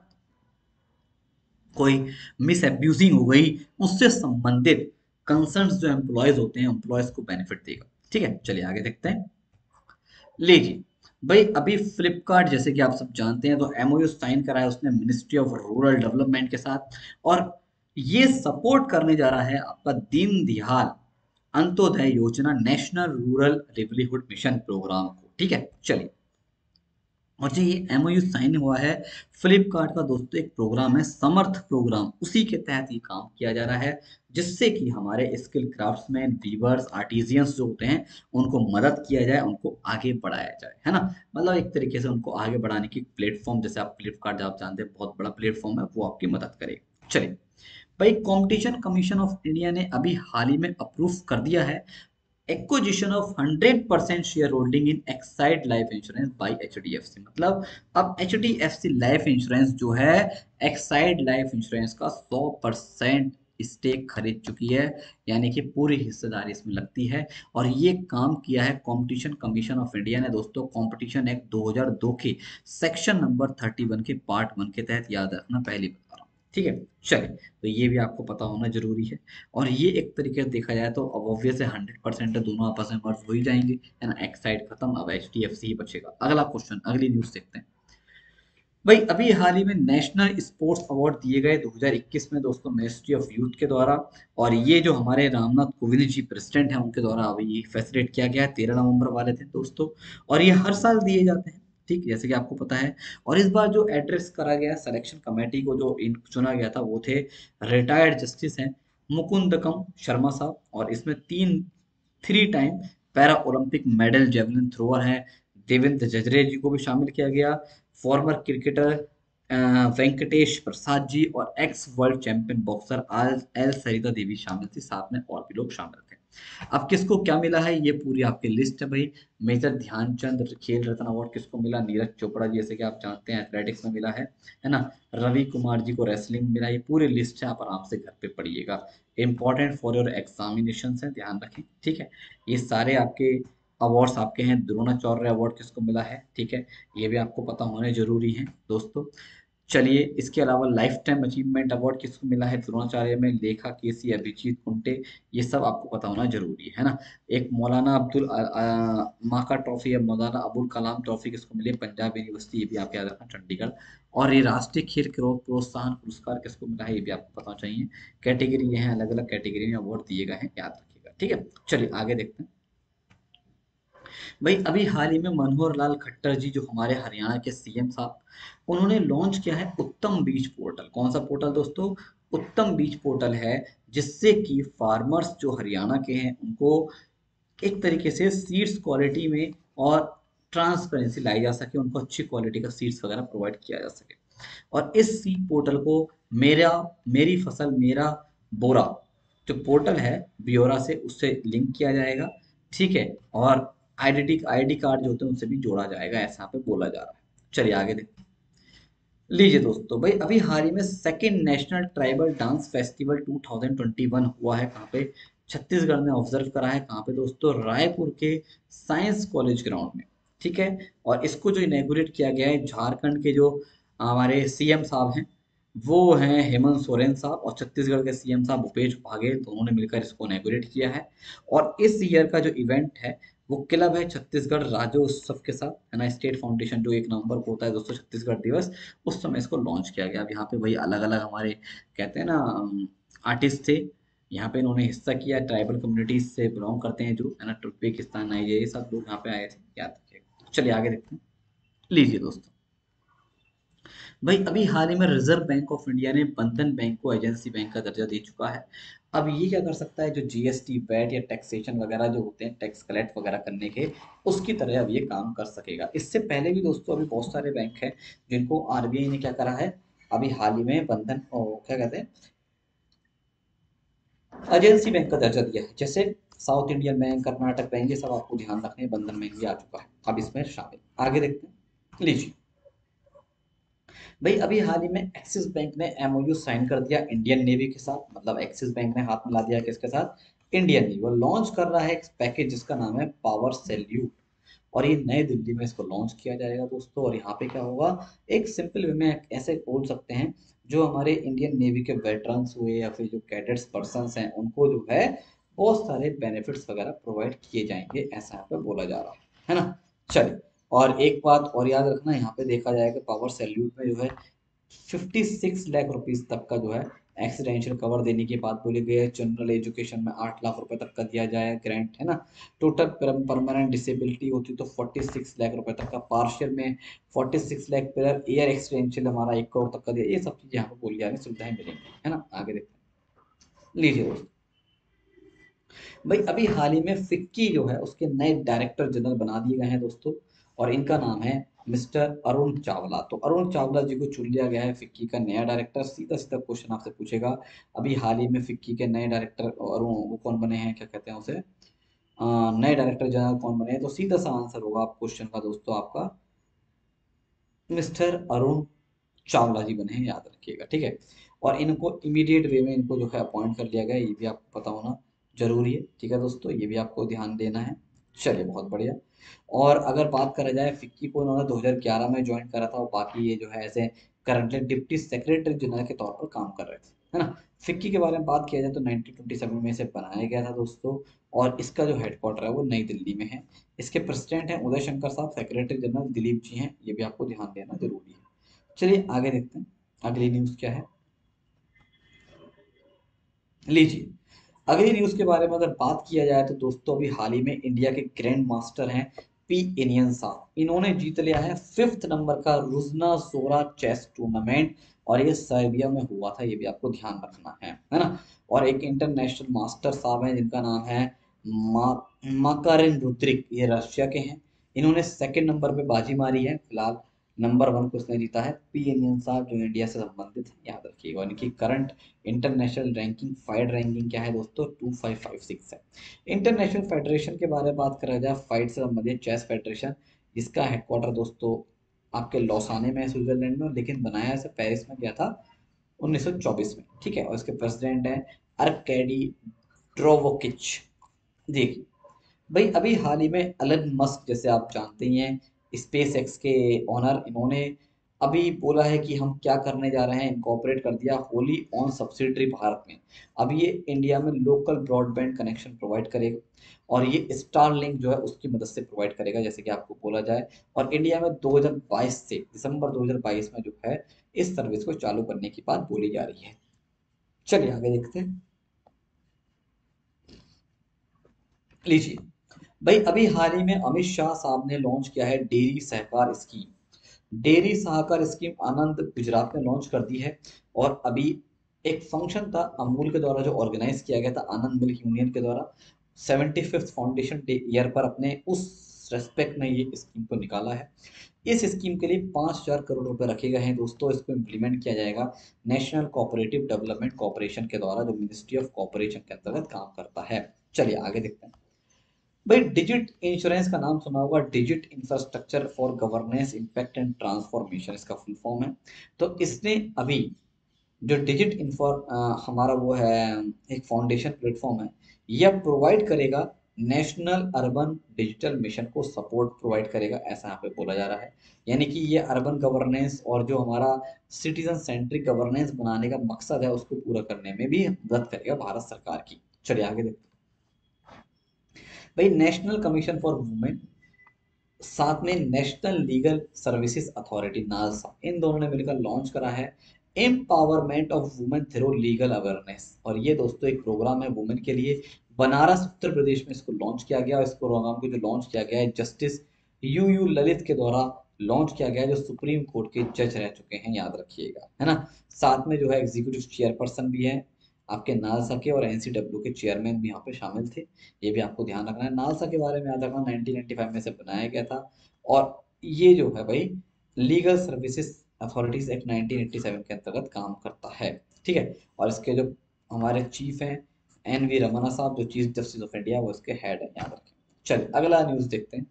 कोई मिस एब्यूजिंग हो गई, उससे संबंधित कंसर्न्स जो एम्प्लॉयज होते हैं एम्प्लॉयज को बेनिफिट देगा। ठीक है, चलिए आगे देखते हैं। लीजिए भाई, अभी फ्लिपकार्ट जैसे कि आप सब जानते हैं तो एमओयू साइन करा है उसने मिनिस्ट्री ऑफ रूरल डेवलपमेंट के साथ, और ये सपोर्ट करने जा रहा है आपका दीन Dayal Antyodaya Yojana national rural livelihood mission programme को। ठीक है, चलिए। और जो ये एमओयू साइन हुआ है फ्लिपकार्ट का दोस्तों, एक प्रोग्राम है समर्थ प्रोग्राम, उसी के तहत ये काम किया जा रहा है, जिससे कि हमारे स्किल क्राफ्ट्समैन, वीवर्स, आर्टिजियंस जो होते हैं उनको मदद किया जाए, उनको आगे बढ़ाया जाए, है ना। मतलब एक तरीके से उनको आगे बढ़ाने की प्लेटफॉर्म, जैसे आप फ्लिपकार्ट आप जानते हैं बहुत बड़ा प्लेटफॉर्म है, वो आपकी मदद करेगा। चलिए भाई, कंपटीशन कमीशन ऑफ इंडिया ने अभी हाल ही में अप्रूव कर दिया है acquisition of 100% share holding in Exide life insurance by HDFC. मतलब अब एचडीएफसी लाइफ इंश्योरेंस जो है एक्साइड लाइफ इंश्योरेंस का 100% स्टेक खरीद चुकी है, यानी कि पूरी हिस्सेदारी इसमें लगती है। और ये काम किया है कंपटीशन कमीशन ऑफ इंडिया ने दोस्तों, कंपटीशन एक्ट 2002 के सेक्शन नंबर 31 के पार्ट 1 के तहत, याद रखना पहली बता रहा हूँ। ठीक है, चलिए, तो ये भी आपको पता होना जरूरी है। और ये एक तरीके से देखा जाए तो अब ऑब्वियस है 100% है, दोनों आपस में मर्ज हो ही जाएंगे, है ना। एक साइड खत्म, अब एच डी एफ सी ही बचेगा। अगला क्वेश्चन, अगली न्यूज देखते हैं। भाई, अभी हाल ही में नेशनल स्पोर्ट्स अवार्ड दिए गए 2021 में दोस्तों मिनिस्ट्री ऑफ यूथ के द्वारा, और ये जो हमारे रामनाथ कोविंद जी प्रेसिडेंट हैं उनके द्वारा अभी ये फैसिलिटेट किया गया है, 13 नवंबर वाले थे दोस्तों। और ये हर साल दिए जाते हैं, ठीक, जैसे कि आपको पता है। और इस बार जो एड्रेस करा गया सिलेक्शन कमेटी को, जो इन चुना गया था, वो थे रिटायर्ड जस्टिस हैं मुकुंदकम शर्मा साहब, और इसमें 3 time para Olympic medal javelin thrower हैं देवेंद्र जजरे जी को भी शामिल किया गया, फॉर्मर क्रिकेटर वेंकटेश प्रसाद जी, और एक्स वर्ल्ड चैंपियन बॉक्सर आल एल सरिता देवी शामिल थी, साथ में और भी लोग शामिल थे। अब किसको क्या मिला है, ये पूरी आपकी लिस्ट है भाई। मेजर ध्यानचंद खेल रत्न अवार्ड किसको मिला, नीरज चोपड़ा जी, जैसे कि आप जानते हैं एथलेटिक्स में मिला है ना। रवि कुमार जी को रेसलिंग मिला। ये पूरी लिस्ट है, आप आराम से घर पे पढ़िएगा, इंपॉर्टेंट फॉर योर एग्जामिनेशन है, ध्यान रखें। ठीक है, ये सारे आपके अवार्ड्स आपके हैं। द्रोणाचार्य अवार्ड किसको मिला है, ठीक है, ये भी आपको पता होने जरूरी है दोस्तों। चलिए, इसके अलावा लाइफ टाइम अचीवमेंट अवार्ड किसको मिला है द्रोणाचार्य में, लेखा केसी, अभिजीत कुंटे, ये सब आपको पता होना जरूरी है ना। एक मौलाना माका ट्रॉफी है, मौलाना अबुल कलाम ट्रॉफी किसको मिली है, पंजाब यूनिवर्सिटी, ये भी आप याद रखना, चंडीगढ़। और ये राष्ट्रीय खेल प्रोत्साहन पुरस्कार किसको मिला है, ये भी आपको पता चाहिए। कैटेगरी ये है, अलग अलग कैटेगरी में अवार्ड दिए गए हैं, याद रखिएगा। ठीक है, चलिए आगे देखते हैं। भाई, अभी हाल ही में मनोहर लाल खट्टर जी जो हमारे हरियाणा के सीएम साहब, उन्होंने लॉन्च किया है उत्तम बीज पोर्टल। कौन सा पोर्टल दोस्तों, उत्तम बीज पोर्टल है, जिससे कि फार्मर्स जो हरियाणा के हैं उनको एक तरीके से सीड्स क्वालिटी में और ट्रांसपेरेंसी लाई जा सके, उनको अच्छी क्वालिटी का सीड्स वगैरह प्रोवाइड किया जा सके। और इस सीड पोर्टल को मेरा मेरी फसल मेरा बोरा जो पोर्टल है ब्योरा से, उससे लिंक किया जाएगा, ठीक है। और आईडी कार्ड जो होते हैं उनसे भी जोड़ा जाएगा, ऐसा यहाँ पे बोला जा रहा है। चलिए आगे देखते हैं। लीजिए दोस्तों, भाई अभी हाल ही में second national tribal dance festival 2021 हुआ है, कहाँ पे, छत्तीसगढ़ में ऑब्जर्व करा है, कहाँ पे दोस्तों, रायपुर के साइंस कॉलेज ग्राउंड में। ठीक है, और इसको जो इनॉग्रेट किया गया है, झारखंड के जो हमारे सीएम साहब हैं वो हैं हेमंत सोरेन साहब, और छत्तीसगढ़ के सीएम साहब भूपेश बघेल, दोनों ने मिलकर इसको इनॉग्रेट किया है। और इस ईयर का जो इवेंट है वो क्लब है छत्तीसगढ़ राज्योत्सव के साथ, है ना। स्टेट फाउंडेशन जो 1 नवंबर को होता है दोस्तों, छत्तीसगढ़ दिवस, उस समय इसको लॉन्च किया गया। अब यहाँ पे वही अलग अलग हमारे कहते हैं ना आर्टिस्ट थे, यहाँ पे इन्होंने हिस्सा किया, ट्राइबल कम्युनिटीज से बिलोंग करते हैं जो, है ना, तुर्कमेनिस्तान, नाइजीरिया, ये सब लोग यहाँ पे आए थे, याद रखिएगा। चलिए आगे देखते हैं। लीजिए दोस्तों, भाई अभी हाल ही में रिजर्व बैंक ऑफ इंडिया ने बंधन बैंक को एजेंसी बैंक का दर्जा दे चुका है। अब ये क्या कर सकता है, जो जीएसटी वैट या टैक्सेशन वगैरह जो होते हैं, टैक्स कलेक्ट वगैरह करने के, उसकी तरह अब ये काम कर सकेगा। इससे पहले भी दोस्तों अभी बहुत सारे बैंक हैं जिनको आरबीआई ने क्या करा है, अभी हाल ही में बंधन क्या कहते हैं, एजेंसी बैंक का दर्जा दिया है। जैसे south Indian bank, Karnataka bank, ये सब आपको ध्यान रखने हैं, बंधन बैंक भी आ चुका है अब इसमें शामिल। आगे देखते हैं, लीजिए भाई अभी हाल ही में एक्सिस बैंक ने एमओयू साइन कर दिया इंडियन नेवी के साथ। मतलब एक्सिस बैंक ने हाथ मिला दिया किसके साथ, इंडियन नेवी। वो लॉन्च कर रहा है एक पैकेज जिसका नाम है पावर सैल्यूट, और ये नई दिल्ली में इसको लॉन्च किया जाएगा दोस्तों। और यहाँ पे क्या होगा, एक सिंपल वे में ऐसे बोल सकते हैं, जो हमारे इंडियन नेवी के वेटरन्स हुए या फिर जो कैडेट्स पर्सन हैं, उनको जो है बहुत सारे बेनिफिट्स वगैरह प्रोवाइड किए जाएंगे, ऐसा यहाँ पे बोला जा रहा है ना। चलिए, और एक बात और याद रखना, यहाँ पे देखा जाएगा पावर सैल्यूट में जो है 56 लाख रुपीज तक का जो है एक्सीडेंशियल कवर देने की बात बोली गई है। जनरल एजुकेशन में 8 लाख रुपए तक का दिया जाए ग्रांट, है ना। टोटल परमानेंट डिसेबिलिटी होती तो 46 लाख रुपए तक का, पार्शियल में 46 लाख पर एयर एक्सीडेंशियल हमारा 1 करोड़ तक का दिया। ये सब चीजें यहाँ पे बोली जा रही, सुविधाएं मिलेंगी, है ना। आगे देखते हैं, लीजिए दोस्तों, भाई अभी हाल ही में फिक्की जो है उसके नए डायरेक्टर जनरल बना दिए गए हैं दोस्तों, और इनका नाम है मिस्टर अरुण चावला। तो अरुण चावला जी को चुन लिया गया है फिक्की का नया डायरेक्टर। सीधा सीधा क्वेश्चन आपसे पूछेगा, अभी हाल ही में फिक्की के नए डायरेक्टर अरुण वो कौन बने हैं, क्या कहते हैं उसे, नए डायरेक्टर जनरल कौन बने हैं, तो सीधा सा आंसर होगा आप क्वेश्चन का दोस्तों आपका मिस्टर अरुण चावला जी बने हैं, याद रखिएगा, ठीक है। और इनको इमीडिएट वे में इनको जो है अपॉइंट कर लिया गया है, ये भी आपको पता होना जरूरी है, ठीक है दोस्तों, ये भी आपको ध्यान देना है। चलिए, बहुत बढ़िया। और अगर बात करा जाए, फिक्की को इन्होंने 2011 में ज्वाइन करा था, और बाकी ये जो है ऐसे करंटली डिप्टी सेक्रेटरी जनरल के तौर पर काम कर रहे थे, है ना। फिक्की के बारे में बात किया जाए तो 1927 में इसे बनाया गया था दोस्तों, और इसका जो हेडक्वार्टर है वो नई दिल्ली में है। इसके प्रेसिडेंट हैं उदय शंकर साहब, सेक्रेटरी जनरल दिलीप जी हैं, ये भी आपको ध्यान देना जरूरी है। चलिए आगे देखते हैं, अगली न्यूज़ क्या है, लीजिए। अगली न्यूज़ के बारे में अगर बात किया जाए तो दोस्तों अभी हाल ही में इंडिया के ग्रैंड मास्टर हैं पी एनियन साहब। इन्होंने जीत लिया है 5th नंबर का रुजना सोरा चेस टूर्नामेंट, और ये सर्बिया में हुआ था, ये भी आपको ध्यान रखना है ना। और एक इंटरनेशनल मास्टर साहब हैं जिनका नाम है मा माकारिन रुद्रिक, ये रशिया के हैं। इन्होंने 2nd नंबर पे बाजी मारी है फिलहाल। नंबर 1 को उसने जीता है पी एनियन साहब, जो इंडिया से संबंधित है, याद रखिएगा। इनकी current international ranking, FIDE ranking क्या है दोस्तों, 2556 है। इंटरनेशनल फेडरेशन के बारे में बात करा जाए, फाइट से संबंधित चेस फेडरेशन, इसका हेडक्वार्टर दोस्तों आपके लौसाने में है, स्विट्जरलैंड में, लेकिन बनाया इसे पेरिस में गया था 1924 में, ठीक है। और इसके प्रेसिडेंट हैं अर्केडी ड्रोवोकिच। देखिए भाई अभी हाल ही में एलन मस्क, जैसे आप जानते ही हैं, स्पेस एक्स के ओनर, इन्होंने अभी बोला है कि हम क्या करने जा रहे हैं, इनकॉर्पोरेट कर दिया होली ऑन सब्सिडरी भारत में। अब ये इंडिया में लोकल ब्रॉडबैंड कनेक्शन प्रोवाइड करेगा, और ये स्टारलिंक जो है उसकी मदद से प्रोवाइड करेगा, जैसे कि आपको बोला जाए। और इंडिया में 2022 से दिसंबर 2022 में जो है इस सर्विस को चालू करने की बात बोली जा रही है। चलिए आगे देखते हैं, लीजिए भाई अभी हाल ही में अमित शाह साहब ने लॉन्च किया है डेयरी सहकार स्कीम। डेयरी सहकार स्कीम आनंद गुजरात में लॉन्च कर दी है। और अभी एक फंक्शन था अमूल के द्वारा जो ऑर्गेनाइज किया गया था आनंद मिल्क यूनियन के द्वारा, 75th फाउंडेशन डे ईयर पर अपने उस रेस्पेक्ट में ये स्कीम को निकाला है। इस स्कीम के लिए 5,000 करोड़ रुपए रखे गए हैं दोस्तों। इसको इम्प्लीमेंट किया जाएगा नेशनल कोऑपरेटिव डेवलपमेंट कॉर्पोरेशन के द्वारा, जो मिनिस्ट्री ऑफ कॉर्पोरेशन के अंतर्गत काम करता है। चलिए आगे देखते हैं, भाई डिजिट इंश्योरेंस का नाम सुना होगा, digit infrastructure for governance impact and transformation इसका फुल फॉर्म है। तो इसने अभी जो डिजिट इंफॉर हमारा वो है, एक फाउंडेशन प्लेटफॉर्म है, यह प्रोवाइड करेगा नेशनल अर्बन डिजिटल मिशन को सपोर्ट प्रोवाइड करेगा, ऐसा यहाँ पे बोला जा रहा है। यानी कि ये अर्बन गवर्नेंस और जो हमारा सिटीजन सेंट्रिक गवर्नेंस बनाने का मकसद है उसको पूरा करने में भी मदद करेगा भारत सरकार की। चलिए आगे देखते हैं, भाई नेशनल कमीशन फॉर वुमेन, साथ में national legal services authority NALSA, इन दोनों ने मिलकर लॉन्च करा है empowerment of women through legal awareness. और ये दोस्तों एक प्रोग्राम है वुमेन के लिए, बनारस उत्तर प्रदेश में इसको लॉन्च किया गया। और इस प्रोग्राम को जो लॉन्च किया गया है जस्टिस यू यू ललित के द्वारा लॉन्च किया गया है, जो सुप्रीम कोर्ट के जज रह चुके हैं, याद रखिएगा, है ना। साथ में जो है एग्जीक्यूटिव चेयरपर्सन भी है आपके नालसा के, और एनसीडब्ल्यू के चेयरमैन भी यहाँ पे शामिल थे। ये भी आपको ध्यान रखना है। नालसा के बारे में याद रखना, 1995 में से बनाया गया था। और ये जो है भाई लीगल सर्विसेज अथॉरिटीज एक्ट 1987 के अंतर्गत काम करता है, ठीक है। और इसके जो हमारे चीफ हैं एन वी रमन्ना साहब, जो चीफ जस्टिस ऑफ इंडिया, वो इसके हेड है, याद रखें। चलिए अगला न्यूज देखते हैं।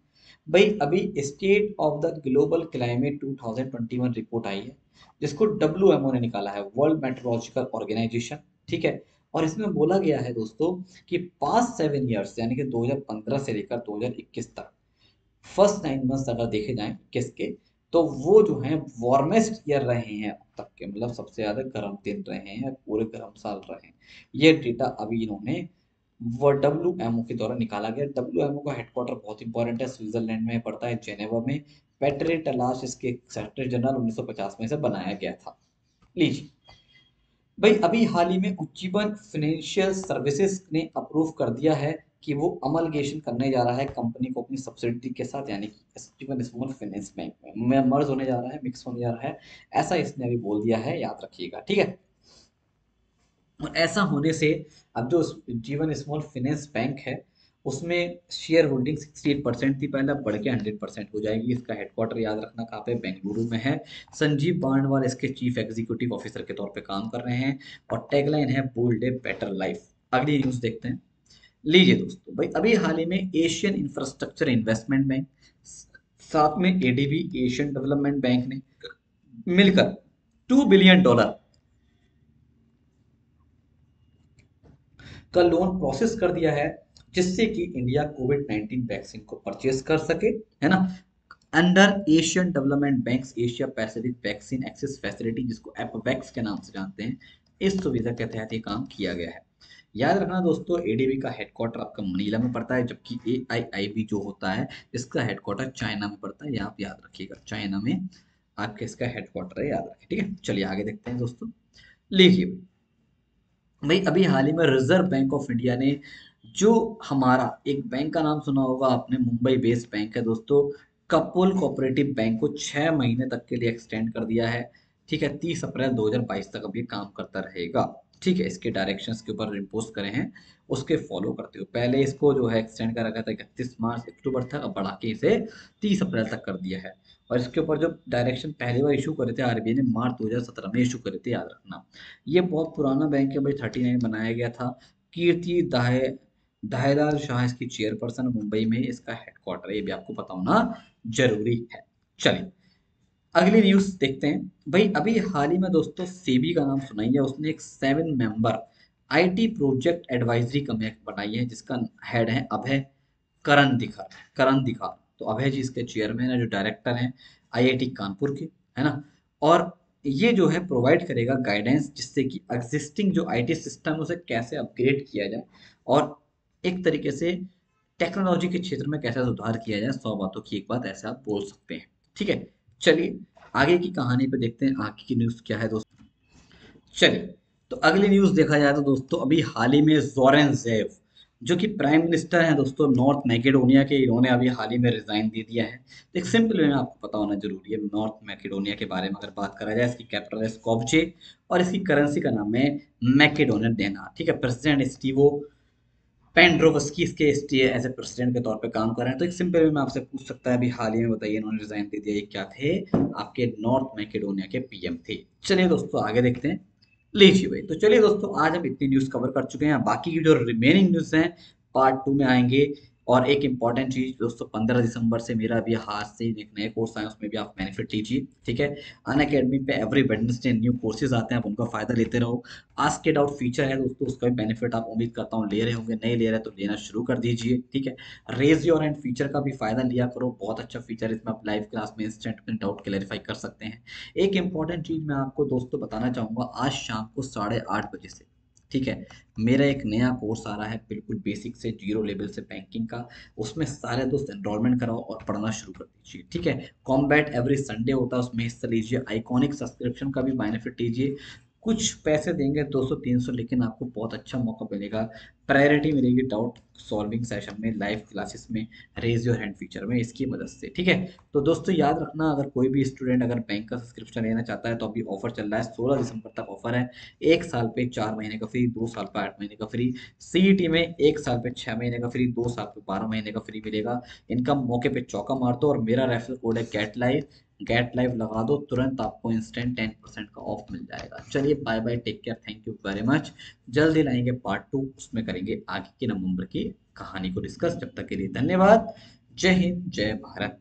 भाई अभी state of the global climate 2021 report आई है, जिसको डब्ल्यूएमओ ने निकाला है, वर्ल्ड मेट्रोलॉजिकल ऑर्गेनाइजेशन, ठीक है। और इसमें बोला गया है दोस्तों कि पास्ट 7 ईयर्स यानी कि 2015 से लेकर 2021 तक, फर्स्ट 9 मंथ्स अगर देखे जाएं किसके, तो वो जो है वार्मेस्ट ईयर रहे हैं अब तक के, मतलब सबसे ज्यादा गर्म दिन रहे हैं, पूरे गर्म साल रहे हैं। ये डेटा अभी इन्होंने वो डब्ल्यूएमओ के द्वारा निकाला गया। डब्ल्यूएमओ का हेडक्वार्टर बहुत इंपॉर्टेंट है, स्विट्जरलैंड में पड़ता है, जेनेवा में। पेट्रे टलाश इसके सेक्रेटरी जनरल 1950 में से बनाया गया था। लीजिए भाई, अभी हाल ही में उज्जीवन फाइनेंशियल सर्विसेज ने अप्रूव कर दिया है कि वो अमलगेशन करने जा रहा है कंपनी को अपनी सब्सिडी के साथ, यानी कि उज्जीवन स्मॉल फाइनेंस बैंक में मर्ज होने जा रहा है, मिक्स होने जा रहा है, ऐसा इसने अभी बोल दिया है, याद रखिएगा, ठीक है। और ऐसा होने से अब जो जीवन स्मॉल फाइनेंस बैंक है, उसमें शेयर होल्डिंग 68% थी पहले, अब बढ़ के 100% हो जाएगी। इसका हेडक्वार्टर याद रखना कहाँ पे, बेंगलुरु में है। संजीव बांडवाल इसके चीफ एग्जीक्यूटिव ऑफिसर के तौर पे काम कर रहे हैं, और टैगलाइन है बोल्ड ए बेटर लाइफ। अगली न्यूज देखते हैं। लीजिए दोस्तों भाई, अभी हाल ही में एशियन इंफ्रास्ट्रक्चर इन्वेस्टमेंट बैंक, साथ में एडीबी एशियन डेवलपमेंट बैंक ने मिलकर $2 बिलियन का लोन प्रोसेस कर दिया है, जिससे कि इंडिया कोविड-19 वैक्सीन को परचेज कर सके, है ना। Under Asian development banks Asia pacific vaccine access facility, जिसको एपवैक्स के नाम से जानते हैं, इस सुविधा के तहत ये काम किया गया है। याद रखना दोस्तों, एडीबी का हेडक्वार्टर आपका मनीला में पड़ता है, जबकि एआईआईबी जो होता है, इसका हेडक्वार्टर चाइना में पड़ता है। ये आप याद रखिएगा, चाइना में आपके इसका हेडक्वार्टर है, याद रखिए, ठीक है। चलिए आगे देखते हैं दोस्तों। लीजिए भाई, अभी हाल ही में रिजर्व बैंक ऑफ इंडिया ने, जो हमारा एक बैंक का नाम सुना होगा आपने, मुंबई बेस्ड बैंक है दोस्तों, कपोल कोऑपरेटिव बैंक को 6 महीने तक के लिए एक्सटेंड कर दिया है, ठीक है। 30 अप्रैल 2022 तक अब ये काम करता रहेगा, ठीक है। इसके डायरेक्शंस के ऊपर इम्पोज करे हैं, उसके फॉलो करते हुए पहले इसको जो है एक्सटेंड कर रखा था 31 अक्टूबर तक, अब बढ़ा के इसे 30 अप्रैल तक कर दिया है। और इसके ऊपर जो डायरेक्शन पहली बार इशू करे थे आरबीआई ने, मार्च 2017 में इशू करे थे, याद रखना। ये बहुत पुराना बैंक है भाई, 39 बनाया गया था। कीर्ति दाहेदार शाह इसकी चेयरपर्सन, मुंबई में इसका हेडक्वार्टर है, ये भी आपको पता होना जरूरी है। चलिए अगली न्यूज देखते हैं। भाई अभी हाल ही में दोस्तों सेबी का नाम सुनाई है, उसने एक 7 member IT project advisory committee बनाई है, जिसका हेड है अभय करण दिखार। तो अभय जी इसके चेयरमैन है, जो डायरेक्टर हैं आईआईटी कानपुर के, है ना। और ये जो है प्रोवाइड करेगा गाइडेंस, जिससे कि एग्जिस्टिंग जो आईटी सिस्टम है उसे कैसे अपग्रेड किया जाए, और एक तरीके से टेक्नोलॉजी के क्षेत्र में कैसे सुधार किया जाए। 100 बातों की एक बात, ऐसे आप बोल सकते हैं, ठीक है। चलिए आगे की कहानी पे देखते हैं, आगे की न्यूज़ क्या है दोस्तों। चलिए, तो अगली न्यूज़ देखा जाए तो दोस्तों, अभी हाल ही में जोरेन ज़ेव, जो कि प्राइम मिनिस्टर हैं दोस्तों नॉर्थ मैकेडोनिया के, इन्होंने अभी हाल ही में रिजाइन दे दिया है। तो एक सिंपल वे में आपको पता होना जरूरी है नॉर्थ मैकेडोनिया के बारे में। अगर बात करा जाए, इसकी कैपिटल है स्कोपजे, और इसकी करेंसी का नाम है मैकेडोनियन देना, ठीक है। प्रेसिडेंट स्टीवो पेंड्रोवस्की इसके एज ए प्रेसिडेंट के तौर पे काम कर रहे हैं। तो एक सिंपल वे में आपसे पूछ सकता है, अभी हाल ही में बताइए इन्होंने रिजाइन दे दिया, ये क्या थे, आपके नॉर्थ मैकेडोनिया के पीएम थे। चलिए दोस्तों आगे देखते हैं। लीजिए भाई, तो चलिए दोस्तों, आज हम इतनी न्यूज़ कवर कर चुके हैं, बाकी की जो रिमेनिंग न्यूज़ हैं पार्ट 2 में आएंगे। और एक इंपॉर्टेंट चीज दोस्तों, 15 दिसंबर से मेरा भी हाथ से एक नए कोर्स आया, उसमें भी आप बेनिफिट लीजिए, ठीक है। अन अकेडमी पे एवरी वेडनेसडे न्यू कोर्सेज आते हैं, आप उनका फायदा लेते रहो। आस्क इट आउट फीचर है दोस्तों, उसका भी बेनिफिट आप उम्मीद करता हूँ ले रहे होंगे, नहीं ले रहे तो लेना शुरू कर दीजिए, ठीक है। रेज योर हैंड फीचर का भी फायदा लिया करो, बहुत अच्छा फीचर, इसमें आप लाइव क्लास में इंस्टेंट अपने डाउट क्लैरिफाई कर सकते हैं। एक इंपॉर्टेंट चीज मैं आपको दोस्तों बताना चाहूंगा, आज शाम को 8:30 बजे से, ठीक है, मेरा एक नया कोर्स आ रहा है, बिल्कुल बेसिक से जीरो लेवल से बैंकिंग का। उसमें सारे दोस्त एनरोलमेंट कराओ और पढ़ना शुरू कर दीजिए, ठीक है। कॉम्बैट एवरी संडे होता है, उसमें हिस्सा लीजिए। आइकॉनिक सब्सक्रिप्शन का भी बेनिफिट लीजिए। कुछ पैसे देंगे 200-300, लेकिन आपको बहुत अच्छा मौका मिलेगा, प्रायोरिटी मिलेगी डाउट सॉल्विंग सेशन में, लाइव क्लासेस में, रेज योर हैंड फीचर में, इसकी मदद से। ठीक है, तो दोस्तों याद रखना, अगर कोई भी स्टूडेंट अगर बैंक का सब्सक्रिप्शन लेना चाहता है तो अभी ऑफर चल रहा है, 16 दिसंबर तक ऑफर है। 1 साल पे 4 महीने का फ्री, 2 साल पे 8 महीने का फ्री, सीईटी में 1 साल पे 6 महीने का फ्री, 2 साल पे 12 महीने का फ्री मिलेगा। इनका मौके पे चौका मार दो, और मेरा रेफरल कोड है गेट लाइव, गेट लाइव लगा दो, तुरंत आपको इंस्टेंट 10% का ऑफ मिल जाएगा। चलिए bye bye, take care, thank you very much. जल्दी लाएंगे पार्ट 2, उसमें करेंगे आगे के नवंबर की कहानी को डिस्कस। जब तक के लिए धन्यवाद। जय हिंद, जय भारत।